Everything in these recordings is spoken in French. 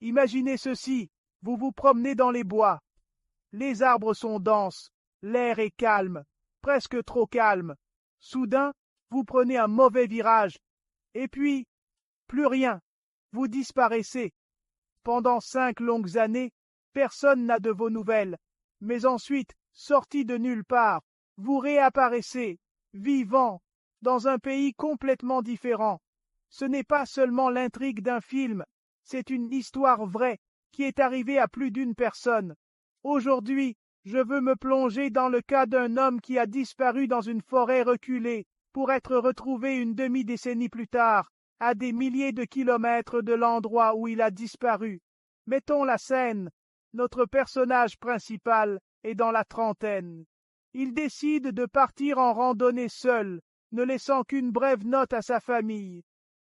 Imaginez ceci, vous vous promenez dans les bois. Les arbres sont denses, l'air est calme, presque trop calme. Soudain, vous prenez un mauvais virage, et puis, plus rien, vous disparaissez. Pendant 5 longues années, personne n'a de vos nouvelles, mais ensuite, sorti de nulle part, vous réapparaissez, vivant, dans un pays complètement différent. Ce n'est pas seulement l'intrigue d'un film, c'est une histoire vraie qui est arrivée à plus d'une personne. Aujourd'hui, je veux me plonger dans le cas d'un homme qui a disparu dans une forêt reculée pour être retrouvé une demi-décennie plus tard, à des milliers de kilomètres de l'endroit où il a disparu. Mettons la scène. Notre personnage principal est dans la trentaine. Il décide de partir en randonnée seul, ne laissant qu'une brève note à sa famille.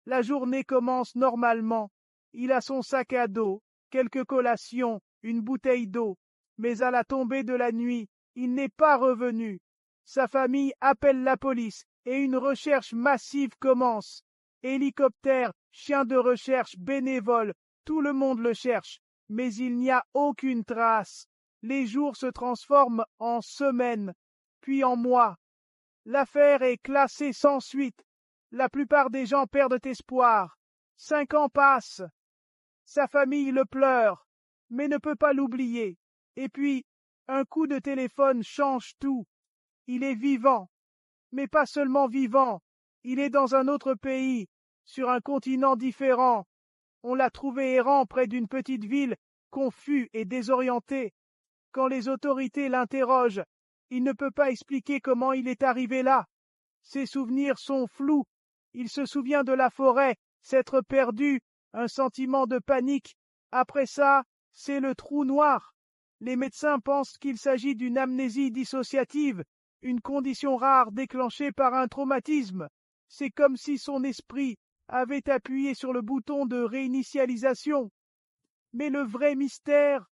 La journée commence normalement. Il a son sac à dos, quelques collations, une bouteille d'eau. Mais à la tombée de la nuit, il n'est pas revenu. Sa famille appelle la police et une recherche massive commence. Hélicoptère, chiens de recherche, bénévoles, tout le monde le cherche, mais il n'y a aucune trace. Les jours se transforment en semaines, puis en mois. L'affaire est classée sans suite. La plupart des gens perdent espoir. 5 ans passent. Sa famille le pleure, mais ne peut pas l'oublier. Et puis, un coup de téléphone change tout. Il est vivant, mais pas seulement vivant. Il est dans un autre pays, sur un continent différent. On l'a trouvé errant près d'une petite ville, confus et désorienté. Quand les autorités l'interrogent, il ne peut pas expliquer comment il est arrivé là. Ses souvenirs sont flous. Il se souvient de la forêt, s'être perdu, un sentiment de panique. Après ça, c'est le trou noir. Les médecins pensent qu'il s'agit d'une amnésie dissociative, une condition rare déclenchée par un traumatisme. C'est comme si son esprit avait appuyé sur le bouton de réinitialisation. Mais le vrai mystère,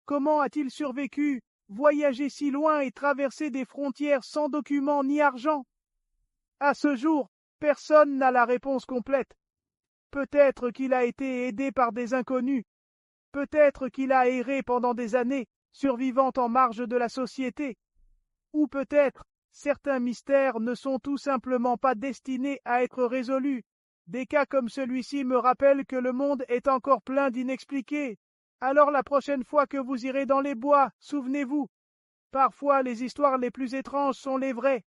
comment a-t-il survécu, voyagé si loin et traversé des frontières sans documents ni argent? À ce jour, personne n'a la réponse complète. Peut-être qu'il a été aidé par des inconnus. Peut-être qu'il a erré pendant des années, survivant en marge de la société. Ou peut-être, certains mystères ne sont tout simplement pas destinés à être résolus. Des cas comme celui-ci me rappellent que le monde est encore plein d'inexpliqués. Alors la prochaine fois que vous irez dans les bois, souvenez-vous, parfois les histoires les plus étranges sont les vraies.